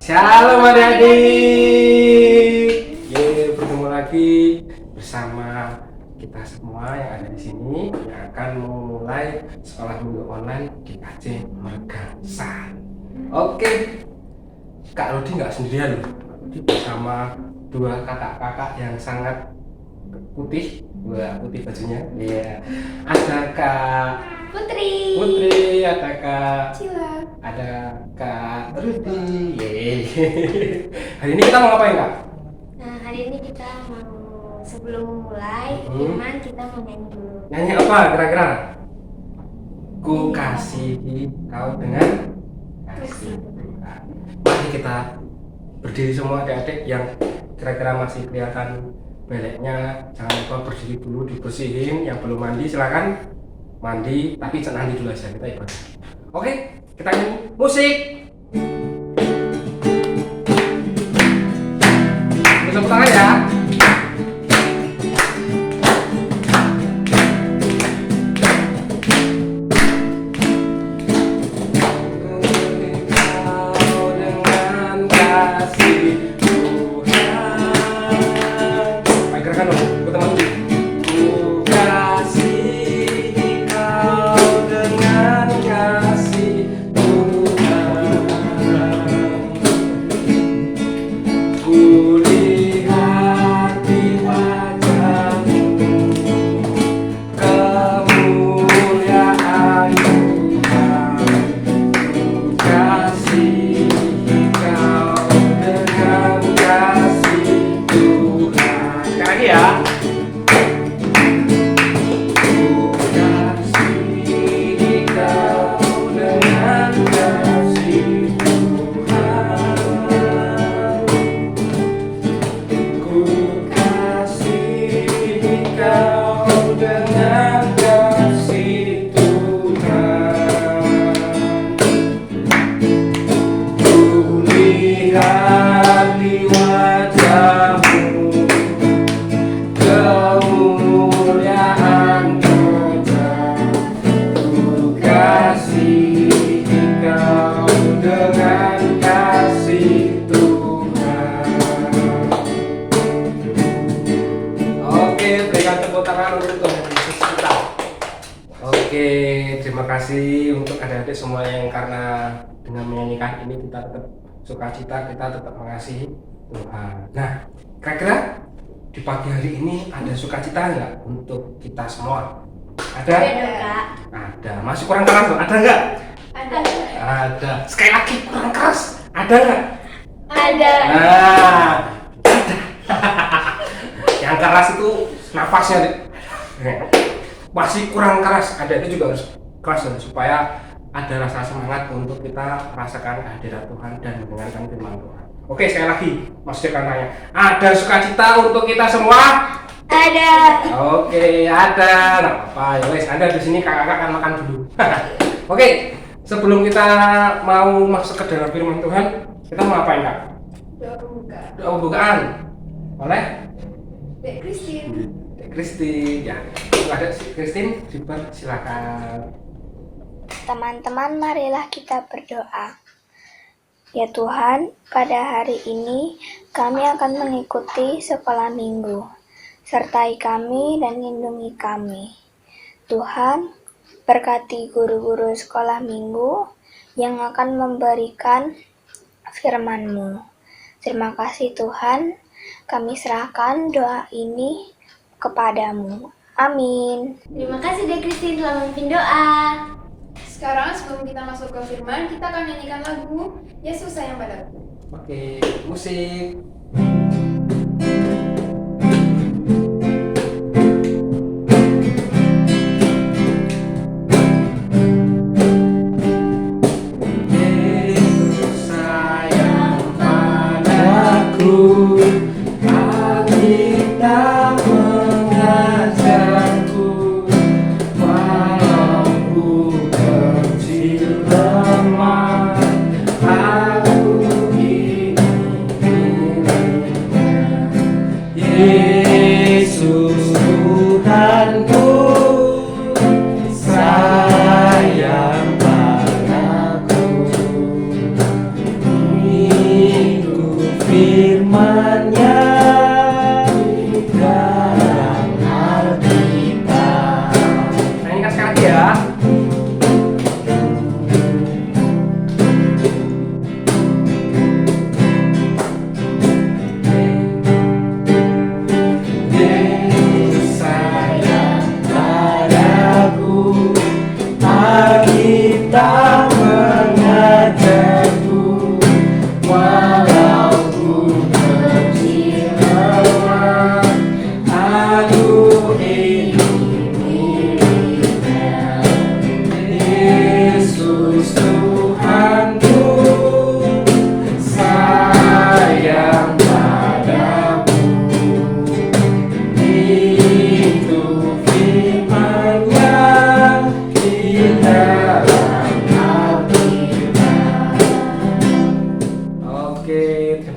Shalom adik-adik. Bertemu lagi bersama kita semua yang ada di sini yang akan memulai sekolah minggu online di Aceh Mergasan. Oke, Kak Rudi nggak sendirian loh. Kak Rudi bersama dua kakak-kakak yang sangat putih, putih bajunya. Iya. Ada Kak Putri, ada Kak Cila, ada Kak Rudi. Hari ini kita mau ngapain, Kak? Nah, hari ini kita mau sebelum memulai firman kita mau nyanyi dulu. Nyanyi apa kira-kira? Ku kasihi kau dengan kasih Tuhan. Mari kita berdiri semua adik-adik yang kira-kira masih kelihatan beleknya. Jangan lupa berdiri dulu, dibersihin. Yang belum mandi silakan mandi, tapi jangan mandi dulu aja, kita ibadah. Oke, kita nyanyi musik. Tepuk tangan ya. Terima kasih untuk adik-adik semua yang karena dengan menyanyikan ini kita tetap sukacita, kita tetap mengasihi Tuhan. Nah, kira-kira di pagi hari ini ada sukacita nggak untuk kita semua? Ada? Kak. Ada. Masih kurang keras loh? Ada nggak? Ada. Ada. Sekali lagi kurang keras. Ada nggak? Ada. Nah, yang keras itu nafasnya. Masih kurang keras. Ada itu juga harus keras ya, supaya ada rasa semangat untuk kita merasakan kehadiran Tuhan dan mendengarkan firman Tuhan. Oke, sekali lagi Mas Dekan tanya, ada sukacita untuk kita semua? Ada. Oke, ada. Nah, apa ya wes, Anda di sini kakak-kakak akan makan dulu. Oke, sebelum kita mau masuk ke dalam firman Tuhan, kita mau ngapain, Kak? Doa pembuka. Doa pembukaan. Oleh Dek Christine. Christine, ya. Ada Christine, silakan. Teman-teman, marilah kita berdoa. Ya Tuhan, pada hari ini kami akan mengikuti sekolah minggu. Sertai kami dan lindungi kami. Tuhan, berkati guru-guru sekolah minggu yang akan memberikan firman-Mu. Terima kasih Tuhan, kami serahkan doa ini kepadamu. Amin. Terima kasih Dek Christine telah memimpin doa. Sekarang sebelum kita masuk ke firman, kita akan nyanyikan lagu Yesus Sayang Padaku. Oke, musik. Yesus sayang padaku, Alkitab mengajarku, walau ku kecil lemah, aku ini miliknya. Yesus Tuhanku, sayang padaku,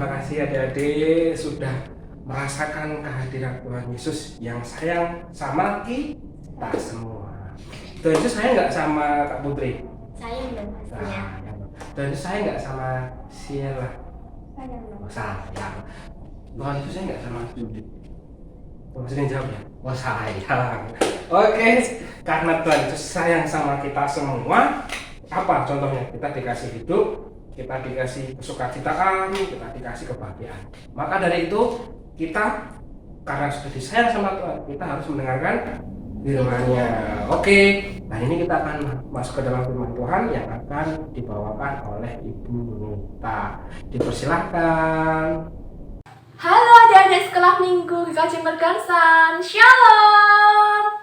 terima kasih adik-adik sudah merasakan kehadiran Tuhan Yesus yang sayang sama kita semua. Tuhan Yesus sayang nggak sama Kak Putri? Sayang dong pastinya. Tuhan Yesus sayang nggak sama Sheila? Sayang dong. Sayang. Tuhan Yesus sayang nggak sama Judit? Maksudnya jawab ya? Oh sayang. Oke, karena Tuhan Yesus sayang sama kita semua, apa contohnya? Kita dikasih hidup, kita dikasih kesukacitaan, kita dikasih kebahagiaan. Maka dari itu kita karena sudah disayang sama Tuhan, kita harus mendengarkan firman-Nya. Oke, nah ini kita akan masuk ke dalam firman Tuhan yang akan dibawakan oleh Ibu Nita. Dipersilahkan. Halo adik-adik sekolah minggu Kajeng Mergansan, Shalom.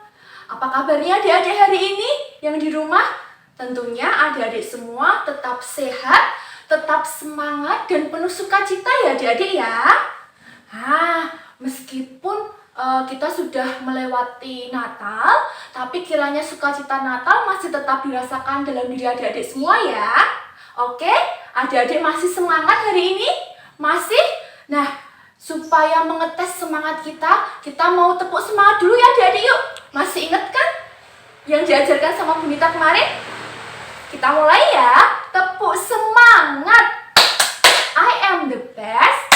Apa kabarnya adik-adik hari ini yang di rumah? Tentunya adik-adik semua tetap sehat, tetap semangat dan penuh sukacita ya adik-adik ya. Meskipun kita sudah melewati Natal, tapi kiranya sukacita Natal masih tetap dirasakan dalam diri adik-adik semua ya. Oke, adik-adik masih semangat hari ini? Masih? Nah, supaya mengetes semangat kita mau tepuk semangat dulu ya adik-adik yuk. Masih ingat kan yang diajarkan sama Bu Nita kemarin? Kita mulai ya. Tepuk semangat. I am the best.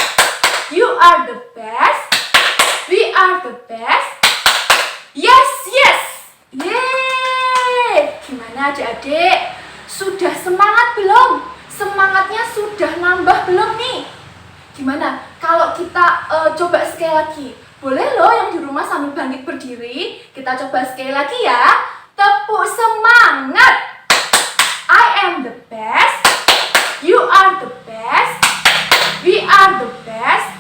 You are the best. We are the best. Yes, yes. Yeay. Gimana adik-adik? Sudah semangat belum? Semangatnya sudah nambah belum nih? Gimana kalau kita coba sekali lagi? Boleh loh yang di rumah sambil bangkit berdiri. Kita coba sekali lagi ya. Tepuk semangat. I am the best. You are the best. We are the best.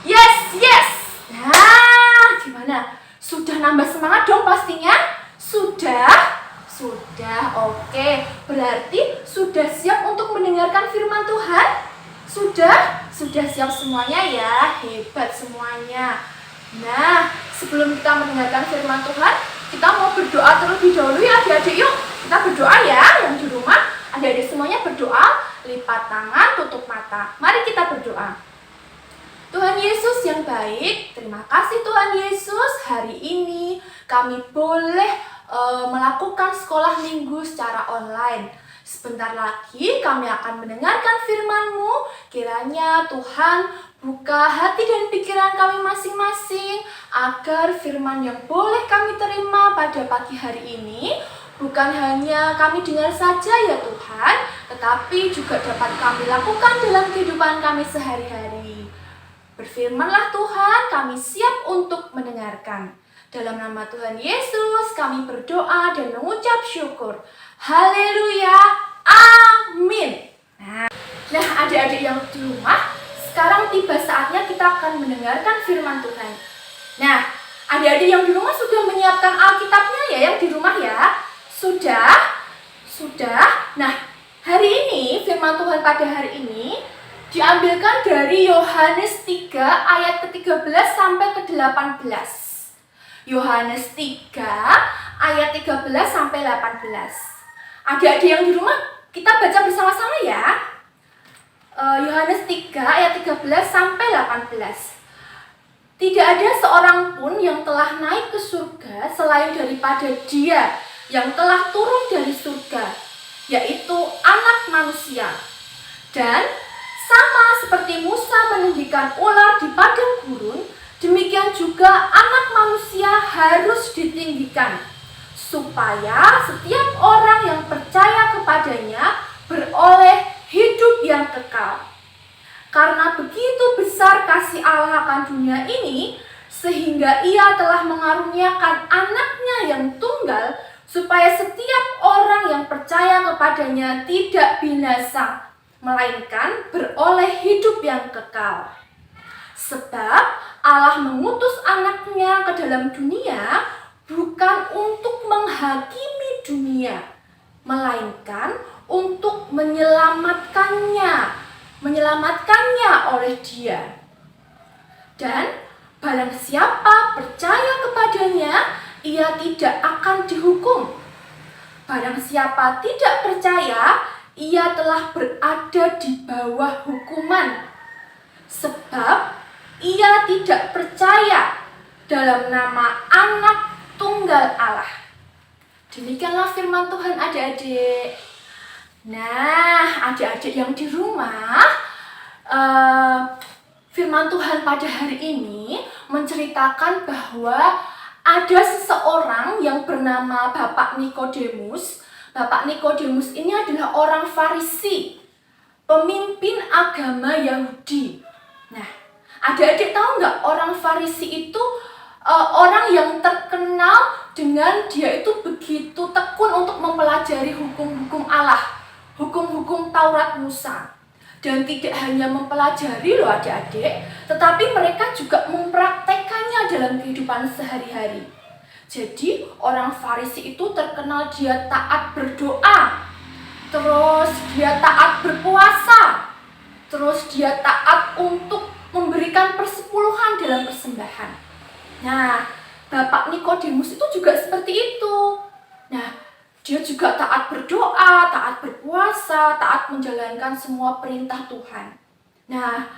Yes, yes. Nah, gimana? Sudah nambah semangat dong pastinya? Sudah? Sudah, oke. Berarti sudah siap untuk mendengarkan firman Tuhan? Sudah siap semuanya ya, hebat semuanya. Nah, sebelum kita mendengarkan firman Tuhan, kita mau berdoa terlebih dahulu ya adik-adik yuk. Kita berdoa ya, yang di rumah, adik-adik semuanya berdoa, lipat tangan, tutup mata. Mari kita berdoa. Tuhan Yesus yang baik, terima kasih Tuhan Yesus, hari ini kami boleh melakukan sekolah minggu secara online. Sebentar lagi kami akan mendengarkan firman-Mu. Kiranya Tuhan buka hati dan pikiran kami masing-masing agar firman yang boleh kami terima pada pagi hari ini bukan hanya kami dengar saja ya Tuhan, tetapi juga dapat kami lakukan dalam kehidupan kami sehari-hari. Berfirmanlah Tuhan, kami siap untuk mendengarkan. Dalam nama Tuhan Yesus kami berdoa dan mengucap syukur. Haleluya, amin. Nah adik-adik yang di rumah, sekarang tiba saatnya kita akan mendengarkan firman Tuhan. Nah, adik-adik yang di rumah sudah menyiapkan Alkitabnya ya, yang di rumah ya? Sudah? Nah, hari ini, firman Tuhan pada hari ini diambilkan dari Yohanes 3 ayat ke-13 sampai ke-18. Yohanes 3 ayat 13 sampai 18. Adik-adik yang di rumah, kita baca bersama-sama ya. Yohanes 3 ayat 13 sampai 18. Tidak ada seorang pun yang telah naik ke surga selain daripada Dia yang telah turun dari surga, yaitu Anak Manusia. Dan sama seperti Musa meninggikan ular di padang gurun, demikian juga Anak Manusia harus ditinggikan, supaya setiap orang yang percaya kepadanya beroleh hidup yang kekal. Karena begitu besar kasih Allah akan dunia ini, sehingga Ia telah mengaruniakan Anaknya yang tunggal, supaya setiap orang yang percaya kepadanya tidak binasa, melainkan beroleh hidup yang kekal. Sebab Allah mengutus Anaknya ke dalam dunia bukan untuk menghakimi dunia, melainkan untuk menyelamatkannya oleh Dia. Dan barang siapa percaya kepadanya, ia tidak akan dihukum. Barang siapa tidak percaya, ia telah berada di bawah hukuman, sebab ia tidak percaya dalam nama Anak Tunggal Allah. Demikianlah firman Tuhan, adik-adik. Nah, adik-adik yang di rumah, firman Tuhan pada hari ini menceritakan bahwa ada seseorang yang bernama Bapak Nikodemus. Bapak Nikodemus ini adalah orang Farisi, pemimpin agama Yahudi. Nah, adik-adik tahu nggak, orang Farisi itu orang yang terkenal dengan dia itu begitu tekun untuk mempelajari hukum-hukum Allah, hukum-hukum Taurat Musa. Dan tidak hanya mempelajari loh adik-adik, tetapi mereka juga mempraktekannya dalam kehidupan sehari-hari. Jadi orang Farisi itu terkenal dia taat berdoa, terus dia taat berpuasa, terus dia taat untuk memberikan persepuluhan dalam persembahan. Nah, Bapak Nikodemus itu juga seperti itu. Nah, dia juga taat berdoa, taat berpuasa, taat menjalankan semua perintah Tuhan. Nah,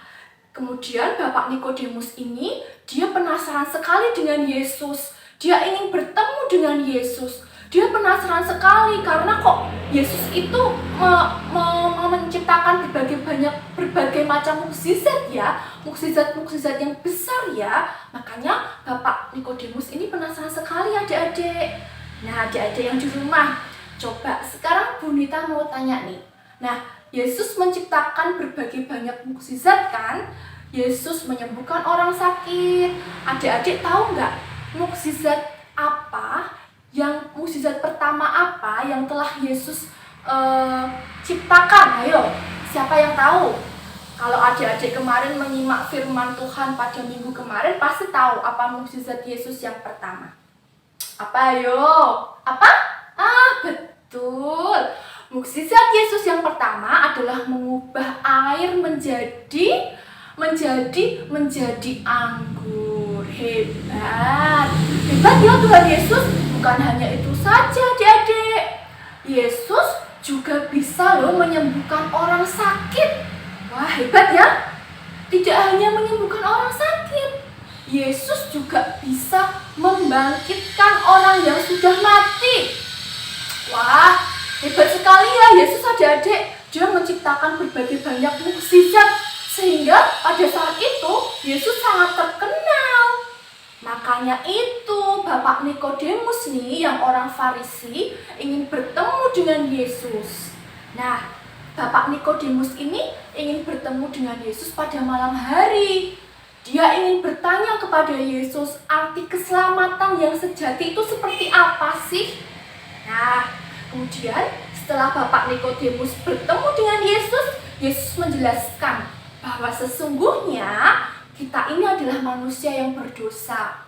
kemudian Bapak Nikodemus ini, dia penasaran sekali dengan Yesus. Dia ingin bertemu dengan Yesus. Dia penasaran sekali karena kok Yesus itu menciptakan berbagai macam mukjizat ya, mukjizat yang besar ya. Makanya Bapak Nikodemus ini penasaran sekali adik-adik. Nah, adik-adik yang di rumah, coba sekarang Bu Nita mau tanya nih. Nah, Yesus menciptakan berbagai banyak mukjizat kan? Yesus menyembuhkan orang sakit. Adik-adik tahu nggak mukjizat mukjizat pertama apa yang telah Yesus ciptakan? Ayo, siapa yang tahu? Kalau adik-adik kemarin menyimak firman Tuhan pada minggu kemarin, pasti tahu apa mukjizat Yesus yang pertama. Apa ayo? Apa? Betul. Mukjizat Yesus yang pertama adalah mengubah air menjadi anggur. Hebat ya Tuhan Yesus. Bukan hanya itu saja adik-adik, Yesus juga bisa loh menyembuhkan orang sakit. Wah, hebat ya. Tidak hanya menyembuhkan orang sakit, Yesus juga bisa membangkitkan orang yang sudah mati. Wah, hebat sekali ya Yesus adik-adik. Dia menciptakan berbagai banyak mukjizat sehingga pada saat itu Yesus sangat terkenal. Makanya itu Bapak Nikodemus nih yang orang Farisi ingin bertemu dengan Yesus. Nah, Bapak Nikodemus ini ingin bertemu dengan Yesus pada malam hari. Dia ingin bertanya kepada Yesus, arti keselamatan yang sejati itu seperti apa sih? Nah, kemudian setelah Bapak Nikodemus bertemu dengan Yesus, Yesus menjelaskan bahwa sesungguhnya kita ini adalah manusia yang berdosa.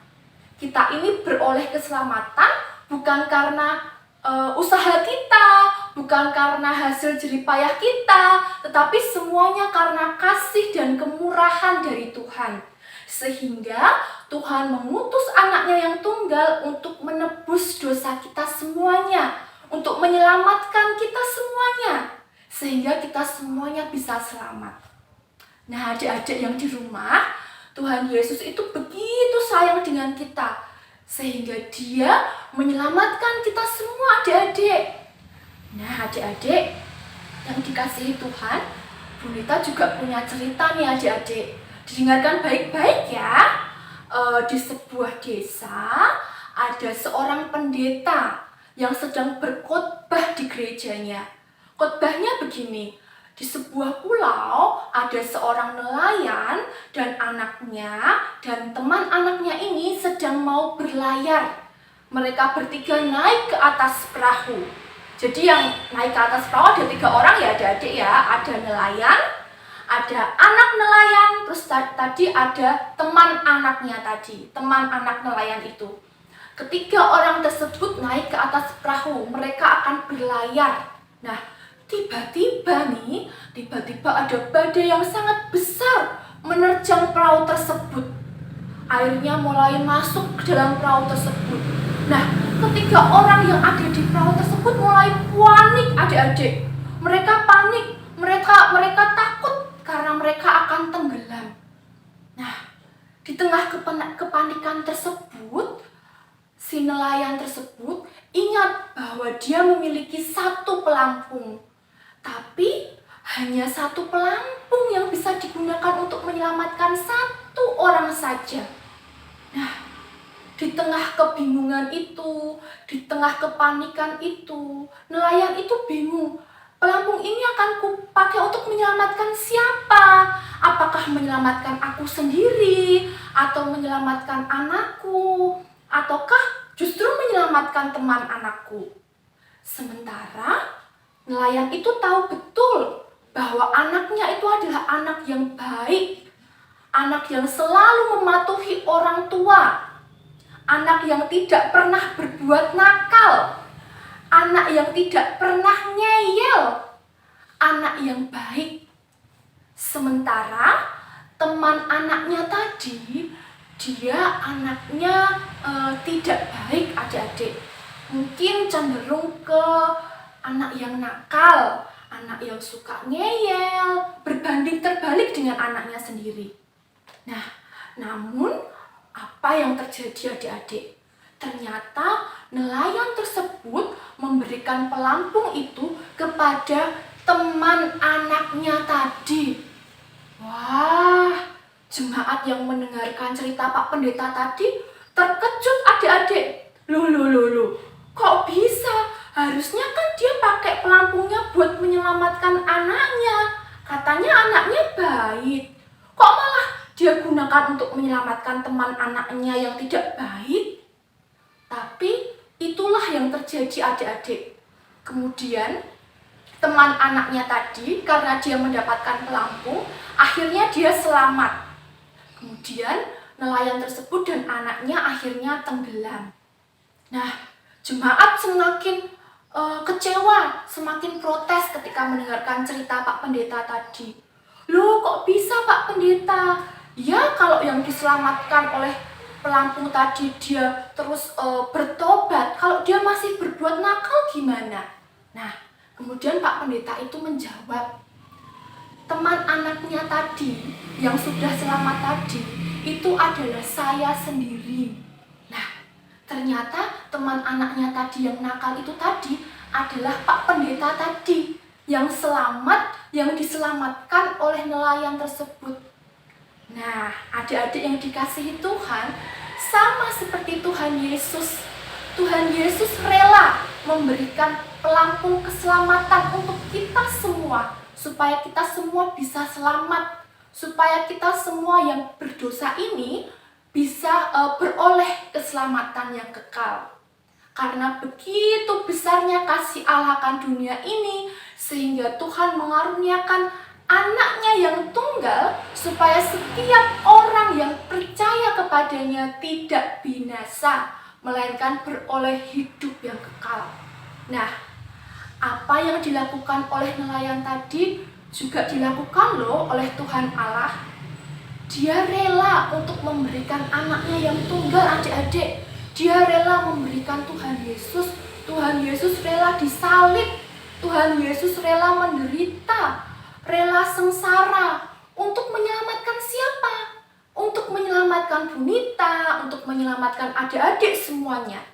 Kita ini beroleh keselamatan bukan karena usaha kita, bukan karena hasil jeripayah kita, tetapi semuanya karena kasih dan kemurahan dari Tuhan. Sehingga Tuhan mengutus anaknya yang tunggal untuk menebus dosa kita semuanya, untuk menyelamatkan kita semuanya, sehingga kita semuanya bisa selamat. Nah, adik-adik yang di rumah, Tuhan Yesus itu begitu sayang dengan kita, sehingga Dia menyelamatkan kita semua adik-adik. Nah, adik-adik yang dikasihi Tuhan, Bu Nita juga punya cerita nih adik-adik. Didengarkan baik-baik ya. Di sebuah desa ada seorang pendeta yang sedang berkhotbah di gerejanya. Khotbahnya begini, di sebuah pulau ada seorang nelayan dan anaknya dan teman anaknya ini sedang mau berlayar. Mereka bertiga naik ke atas perahu. Jadi yang naik ke atas perahu ada 3 orang ya adik-adik ya. Ada nelayan, ada anak nelayan, terus tadi ada teman anaknya tadi, teman anak nelayan itu. Ketiga orang tersebut naik ke atas perahu, mereka akan berlayar. Nah, tiba-tiba ada badai yang sangat besar menerjang perahu tersebut. Airnya mulai masuk ke dalam perahu tersebut. Nah, ketiga orang yang ada di perahu tersebut mulai panik adik-adik. Mereka panik, mereka takut karena mereka akan tenggelam. kepanikan tersebut, si nelayan tersebut ingat bahwa dia memiliki satu pelampung. Tapi hanya satu pelampung yang bisa digunakan untuk menyelamatkan satu orang saja. Nah, di tengah kebingungan itu, di tengah kepanikan itu, nelayan itu bingung. Pelampung ini akan kupakai untuk menyelamatkan siapa? Apakah menyelamatkan aku sendiri? Atau menyelamatkan anakku? Ataukah justru menyelamatkan teman anakku? Sementara nelayan itu tahu betul bahwa anaknya itu adalah anak yang baik, anak yang selalu mematuhi orang tua, anak yang tidak pernah berbuat nakal, anak yang tidak pernah ngeyel, anak yang baik. Sementara teman anaknya tadi, dia anaknya tidak baik adik-adik. Mungkin cenderung ke anak yang nakal, anak yang suka ngeyel, berbanding terbalik dengan anaknya sendiri. Nah, namun apa yang terjadi adik-adik? Ternyata nelayan tersebut memberikan pelampung itu kepada teman anaknya tadi. Wah, jemaat yang mendengarkan cerita Pak Pendeta tadi terkejut adik-adik. Loh, kok bisa? Harusnya kan dia pakai pelampungnya buat menyelamatkan anaknya. Katanya anaknya baik. Kok malah dia gunakan untuk menyelamatkan teman anaknya yang tidak baik? Tapi itulah yang terjadi adik-adik. Kemudian teman anaknya tadi, karena dia mendapatkan pelampung, akhirnya dia selamat. Kemudian nelayan tersebut dan anaknya akhirnya tenggelam. Nah, jemaat semakin kecewa, semakin protes ketika mendengarkan cerita Pak Pendeta tadi. Loh, kok bisa Pak Pendeta? Ya, kalau yang diselamatkan oleh pelampung tadi dia terus bertobat, kalau dia masih berbuat nakal gimana? Nah, kemudian Pak Pendeta itu menjawab, teman anaknya tadi yang sudah selamat tadi itu adalah saya sendiri. Nah, ternyata teman anaknya tadi yang nakal itu tadi adalah Pak Pendeta tadi yang selamat, yang diselamatkan oleh nelayan tersebut. Nah, adik-adik yang dikasihi Tuhan, sama seperti Tuhan Yesus. Tuhan Yesus rela memberikan pelampung keselamatan untuk kita semua, supaya kita semua bisa selamat, supaya kita semua yang berdosa ini bisa beroleh keselamatan yang kekal. Karena begitu besarnya kasih Allah akan dunia ini, sehingga Tuhan mengaruniakan anaknya yang tunggal, supaya setiap orang yang percaya kepadanya tidak binasa, melainkan beroleh hidup yang kekal. Nah, apa yang dilakukan oleh nelayan tadi juga dilakukan loh oleh Tuhan Allah. Dia rela untuk memberikan anaknya yang tunggal adik-adik. Dia rela memberikan Tuhan Yesus. Tuhan Yesus rela disalib. Tuhan Yesus rela menderita, rela sengsara untuk menyelamatkan siapa? Untuk menyelamatkan Bunita, untuk menyelamatkan adik-adik semuanya,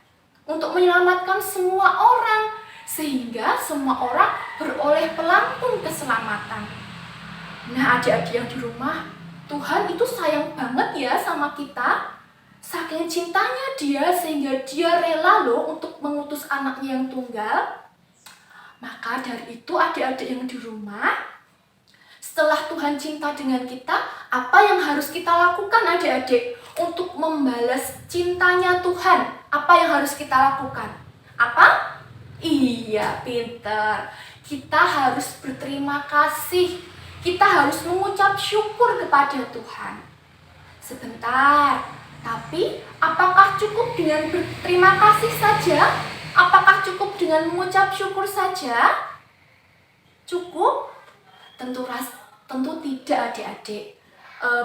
untuk menyelamatkan semua orang, sehingga semua orang beroleh pelampung keselamatan. Nah, adik-adik yang di rumah, Tuhan itu sayang banget ya sama kita. Saking cintanya dia sehingga dia rela loh untuk mengutus anaknya yang tunggal. Maka dari itu adik-adik yang di rumah, setelah Tuhan cinta dengan kita, apa yang harus kita lakukan adik-adik untuk membalas cintanya Tuhan? Apa yang harus kita lakukan? Apa? Iya, pinter. Kita harus berterima kasih. Kita harus mengucap syukur kepada Tuhan. Sebentar, tapi apakah cukup dengan berterima kasih saja? Apakah cukup dengan mengucap syukur saja? Cukup? Tentu tidak adik-adik.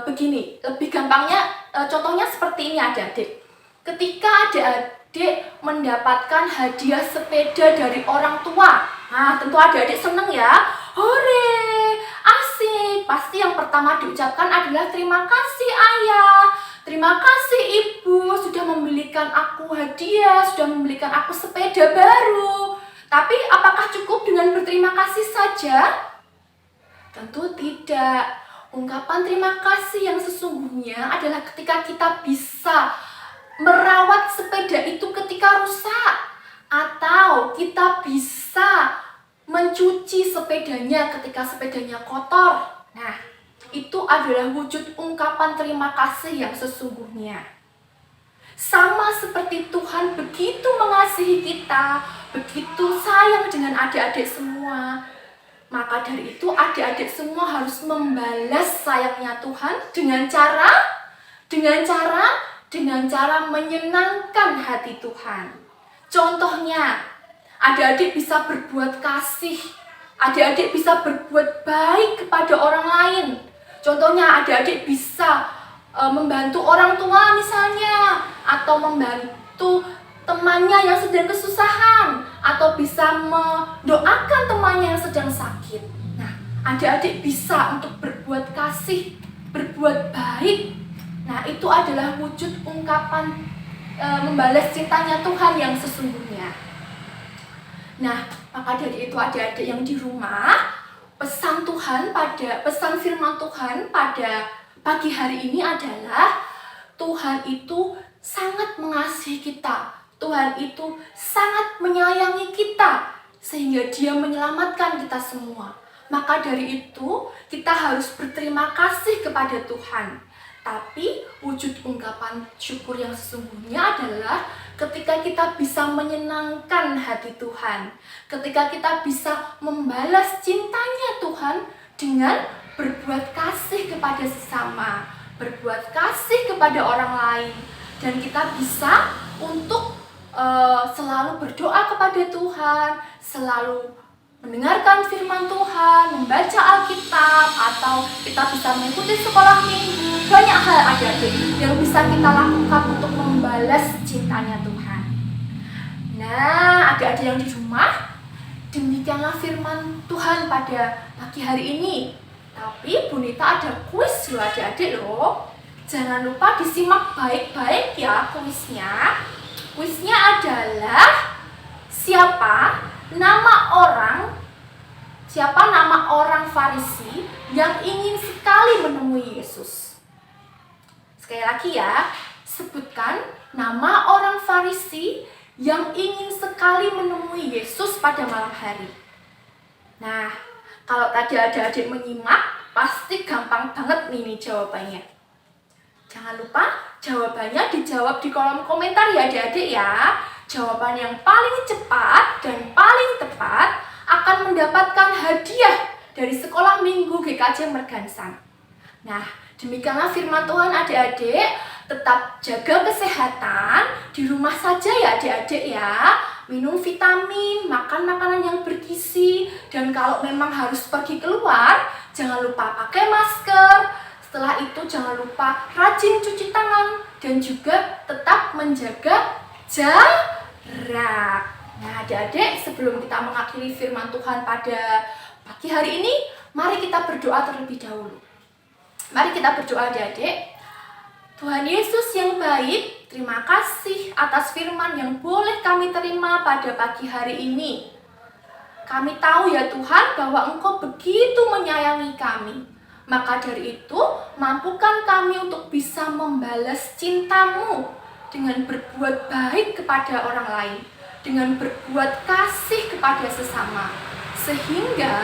Begini, lebih gampangnya contohnya seperti ini adik-adik. Ketika adik-adik mendapatkan hadiah sepeda dari orang tua, nah tentu adik-adik seneng ya. Hore, asik. Pasti yang pertama diucapkan adalah terima kasih ayah, Terima kasih Ibu sudah membelikan aku hadiah, sudah membelikan aku sepeda baru. Tapi apakah cukup dengan berterima kasih saja? Tentu tidak. Ungkapan terima kasih yang sesungguhnya adalah ketika kita bisa merawat sepeda itu ketika rusak, atau kita bisa mencuci sepedanya ketika sepedanya kotor. Nah, itu adalah wujud ungkapan terima kasih yang sesungguhnya. Sama seperti Tuhan begitu mengasihi kita, begitu sayang dengan adik-adik semua. Maka dari itu adik-adik semua harus membalas sayangnya Tuhan dengan cara menyenangkan hati Tuhan. Contohnya, adik-adik bisa berbuat kasih, adik-adik bisa berbuat baik kepada orang lain. Contohnya, adik-adik bisa membantu orang tua misalnya, atau membantu temannya yang sedang kesusahan, atau bisa mendoakan temannya yang sedang sakit. Nah, adik-adik bisa untuk berbuat kasih, berbuat baik. Nah, itu adalah wujud ungkapan membalas cintanya Tuhan yang sesungguhnya. Nah, maka dari itu adik-adik yang di rumah, pesan firman Tuhan pada pagi hari ini adalah Tuhan itu sangat mengasihi kita. Tuhan itu sangat menyayangi kita sehingga Dia menyelamatkan kita semua. Maka dari itu kita harus berterima kasih kepada Tuhan. Tapi wujud ungkapan syukur yang sesungguhnya adalah ketika kita bisa menyenangkan hati Tuhan, ketika kita bisa membalas cintanya Tuhan dengan berbuat kasih kepada sesama, berbuat kasih kepada orang lain, dan kita bisa untuk selalu berdoa kepada Tuhan, selalu mendengarkan firman Tuhan, membaca Alkitab, atau kita bisa mengikuti sekolah minggu. Banyak hal adik-adik yang bisa kita lakukan untuk membalas cintanya Tuhan. Nah, adik-adik yang di rumah, demikianlah firman Tuhan pada pagi hari ini. Tapi Bunita ada kuis loh adik-adik loh. Jangan lupa disimak baik-baik ya kuisnya. Kuisnya adalah siapa nama orang Farisi yang ingin sekali menemui Yesus. Sekali lagi ya, sebutkan nama orang Farisi yang ingin sekali menemui Yesus pada malam hari. Nah, kalau tadi adik-adik menyimak, pasti gampang banget nih jawabannya. Jangan lupa jawabannya dijawab di kolom komentar ya adik-adik ya. Jawaban yang paling cepat dan paling tepat akan mendapatkan hadiah dari Sekolah Minggu GKJ Mergansan. Nah, demikianlah firman Tuhan adik-adik. Tetap jaga kesehatan di rumah saja ya adik-adik ya. Minum vitamin, makan makanan yang bergizi, dan kalau memang harus pergi keluar, jangan lupa pakai masker. Setelah itu jangan lupa rajin cuci tangan dan juga tetap menjaga jarak. Nah adik-adik, sebelum kita mengakhiri firman Tuhan pada pagi hari ini, mari kita berdoa terlebih dahulu. Mari kita berdoa adik-adik. Tuhan Yesus yang baik, terima kasih atas firman yang boleh kami terima pada pagi hari ini. Kami tahu ya Tuhan bahwa Engkau begitu menyayangi kami. Maka dari itu, mampukan kami untuk bisa membalas cinta-Mu dengan berbuat baik kepada orang lain, dengan berbuat kasih kepada sesama. Sehingga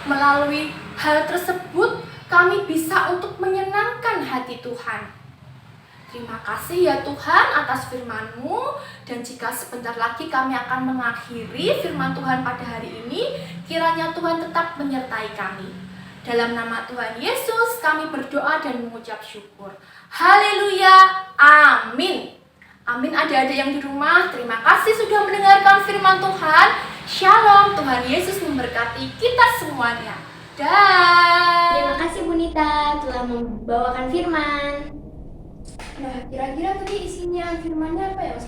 melalui hal tersebut, kami bisa untuk menyenangkan hati Tuhan. Terima kasih ya Tuhan atas firman-Mu, dan jika sebentar lagi kami akan mengakhiri firman Tuhan pada hari ini, kiranya Tuhan tetap menyertai kami. Dalam nama Tuhan Yesus kami berdoa dan mengucap syukur. Haleluya, amin. Amin adik-adik yang di rumah, terima kasih sudah mendengarkan firman Tuhan. Shalom, Tuhan Yesus memberkati kita semuanya. Terima kasih Bunita telah membawakan firman. Nah, kira-kira tadi isinya firmannya apa ya Mas?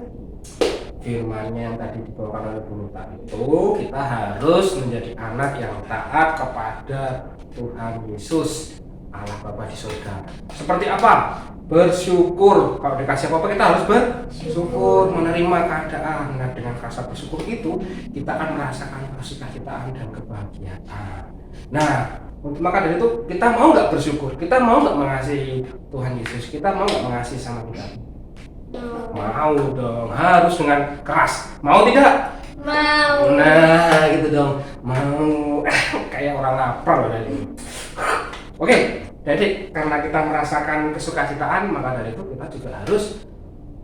Firmannya yang tadi dibawakan oleh Bunita itu, kita harus menjadi anak yang taat kepada Tuhan Yesus. Allah Bapa di surga. Seperti apa? Bersyukur. Kalau dikasih apa-apa kita harus bersyukur, menerima keadaan. Nah, dengan rasa bersyukur itu kita akan merasakan kesukacitaan dan kebahagiaan. Nah, untuk maka dari itu kita mau nggak bersyukur? Kita mau nggak mengasihi Tuhan Yesus? Kita mau nggak mengasihi sama kita? Mau dong, harus dengan keras. Mau tidak? Mau. Nah, gitu dong. Mau. Kayak orang lapar loh tadi. Oke, jadi karena kita merasakan kesukacitaan, maka dari itu kita juga harus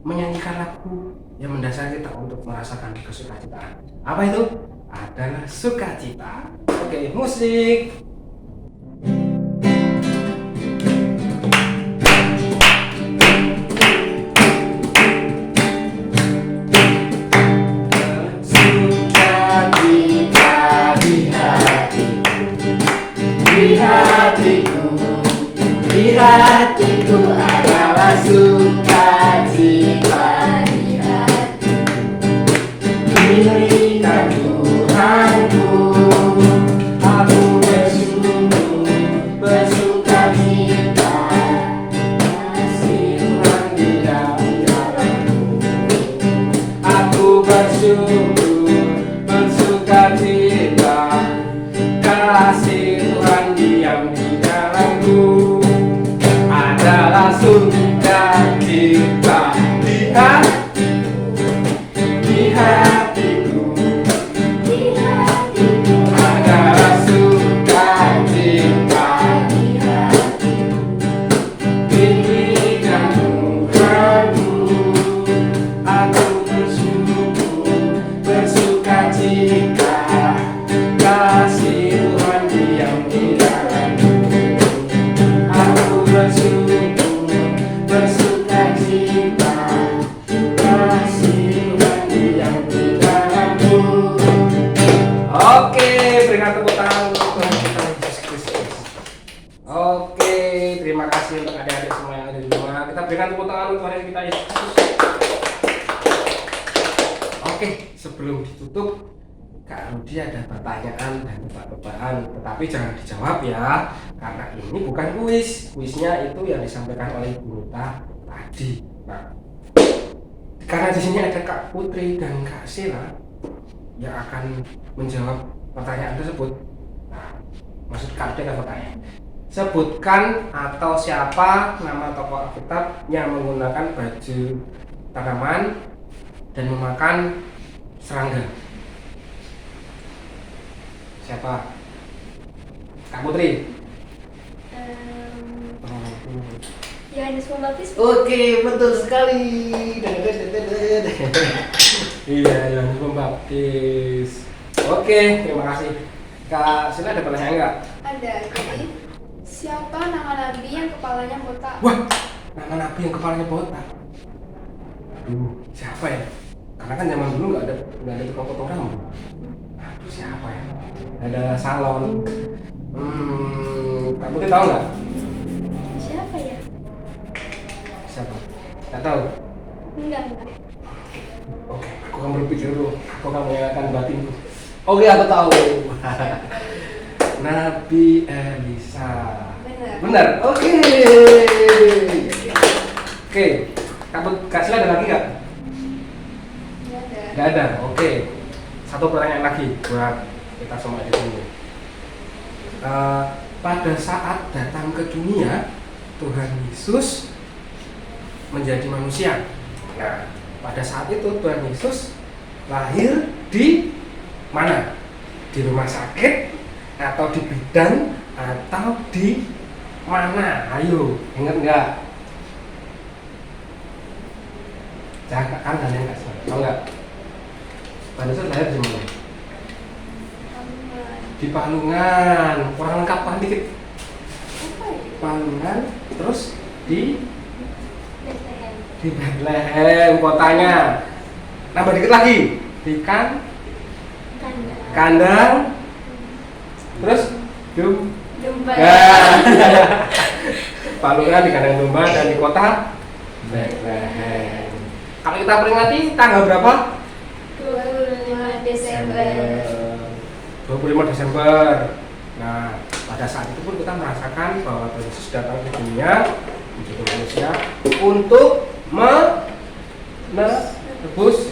menyanyikan lagu yang mendasari kita untuk merasakan kesukacitaan. Apa itu? Adalah sukacita. Oke, musik. Di hatiku adalah sukacita di hatiku. Diberikan Tuhanku, aku bersungguh bersukacita. Kasih Tuhan di dalamku, aku bersungguh bersukacita. Kasih Tuhan diam di dalamku. Adalah sukacita di hatiku, di hatiku adalah sukacita di hatiku. Diberikan Tuhanku, aku bersungguh bersukacita. Kasih Tuhan diam di dalamku, aku bersungguh bersukacita. Kasih Tuhan diam di dalamku. Oke, berikan tepuk tangan untuk Tuhan kita Yesus Kristus. Oke, terima kasih untuk adik-adik semua yang ada di rumah. Kita berikan tepuk tangan untuk Tuhan kita Yesus Kristus. Oke, sebelum ditutup, Kak Rudi ada pertanyaan dan tebak-tebakan, tetapi jangan dijawab ya, karena ini bukan kuis. Kuisnya itu yang disampaikan oleh Ibu Nita tadi. Nah, karena di sini ada Kak Putri dan Kak Sheila yang akan menjawab pertanyaan tersebut. Nah, maksud Kak Rudi ada pertanyaan. Sebutkan atau siapa nama tokoh Alkitab yang menggunakan baju tanaman dan memakan serangga. Siapa? Kak Putri. Yohanes Pembaptis. Oke, betul sekali. Iya, Yohanes Pembaptis. Oke, terima kasih. Kak Sila ada pertanyaan nggak? Ada. Jadi, siapa nama nabi yang kepalanya botak? Wah, nama nabi yang kepalanya botak. Aduh, siapa ya? Karena kan zaman dulu nggak ada tukang potong rambut. Aduh, siapa ya? Ada salon. Kak Putri tahu nggak? Siapa ya? Siapa? Nggak tahu. Enggak. Oke, aku akan berpikir dulu. Aku akan mengingatkan batinku. Oke, aku tahu. Nabi Elisa. Benar. Benar. Oke. Oke. Kak Sila ada lagi nggak? Nggak ada. Nggak ada. Oke. Satu pertanyaan lagi buat kita semua di sini. Pada saat datang ke dunia, Tuhan Yesus menjadi manusia. Nah, pada saat itu Tuhan Yesus lahir di mana? Di rumah sakit atau di bidan atau di mana? Ayo, ingat nggak? Jangan kan kalian nggak tahu nggak? Tuhan Yesus lahir di mana? Di Palungan. Kurang lengkap kan dikit? Palungan, terus di Bethlehem kotanya. Nambah dikit lagi. Di kandang. Terus Domba. Palungan di kandang domba dan di kota Bethlehem. Kalau kita peringati tanggal berapa? 25 Desember. 25 Desember. Nah, pada saat itu pun kita merasakan bahwa Tuhan Yesus datang ke dunia menjadi manusia untuk menebus.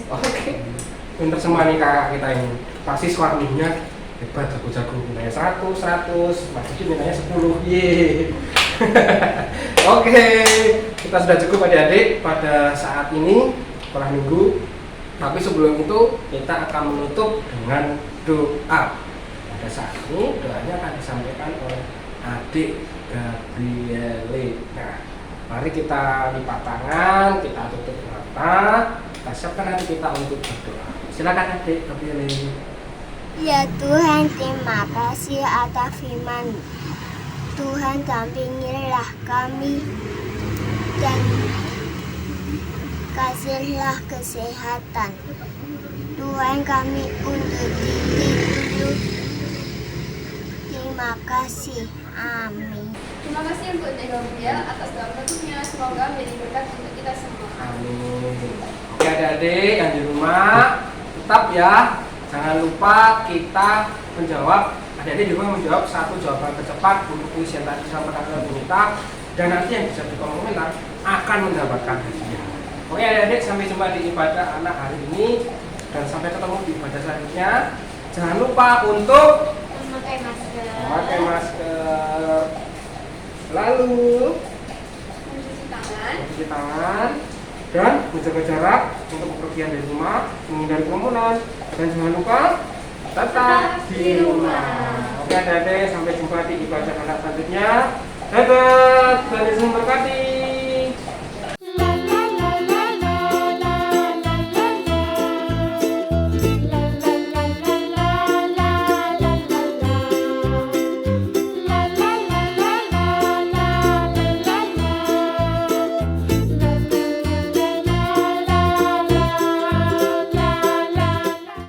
Oke, pinter semua nih kakak kita ini. Pasti suaminya hebat, jago-jago, nilainya 100, Mas Diki nilainya 10. Yeay. Oke, kita sudah cukup adik-adik pada saat ini sekolah minggu. Tapi sebelum itu kita akan menutup dengan doa. Pada saat ini doanya akan disampaikan oleh adik Gabriele. Nah, mari kita lipat tangan, kita tutup mata, kita siapkan hati kita untuk berdoa. Silakan adik Gabriele. Ya Tuhan, terima kasih atas firman. Tuhan, dampingilah kami dan kasihlah kesehatan. Tuhan, kami untuk dulu. Terima kasih. Amin. Terima kasih untuk Dek Gabriel atas doa penutupnya. Semoga menjadi berkat untuk kita semua. Amin. Oke adik-adik yang di rumah, tetap ya, jangan lupa kita menjawab. Adik-adik di rumah menjawab satu jawaban tercepat untuk kuis yang tadi disampaikan oleh Bu Nita, dan nanti yang bisa di kolom komentar akan mendapatkan hadiah. Oke adik-adik, sampai jumpa di ibadah anak hari ini dan sampai ketemu di ibadah selanjutnya. Jangan lupa untuk Memakai masker. memakai masker, lalu mencuci tangan dan menjaga jarak untuk bepergian dari rumah, menghindari kerumunan, dan jangan lupa tetap di rumah. Oke adik-adik, sampai jumpa di ibadah anak selanjutnya. Dadah, Tuhan Yesus memberkati.